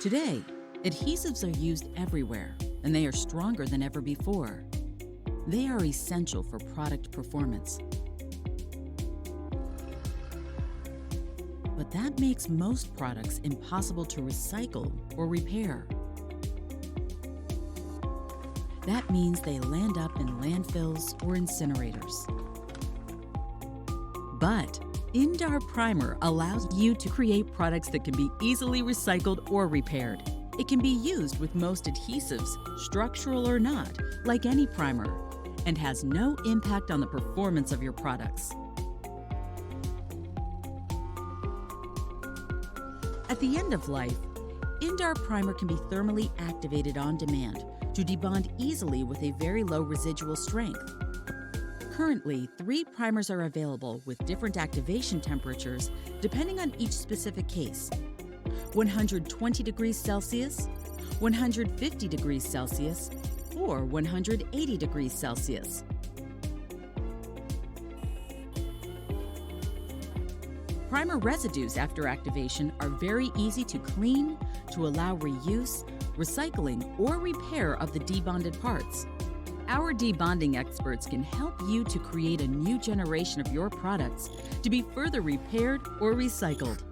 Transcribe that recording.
Today, adhesives are used everywhere, and they are stronger than ever before. They are essential for product performance. But that makes most products impossible to recycle or repair. That means they land up in landfills or incinerators. But INDAR Primer allows you to create products that can be easily recycled or repaired. It can be used with most adhesives, structural or not, like any primer, and has no impact on the performance of your products. At the end of life, INDAR Primer can be thermally activated on demand to debond easily with a very low residual strength. Currently, 3 primers are available with different activation temperatures depending on each specific case: 120 degrees Celsius, 150 degrees Celsius, or 180 degrees Celsius. Primer residues after activation are very easy to clean to allow reuse, recycling, or repair of the debonded parts. Our debonding experts can help you to create a new generation of your products to be further repaired or recycled.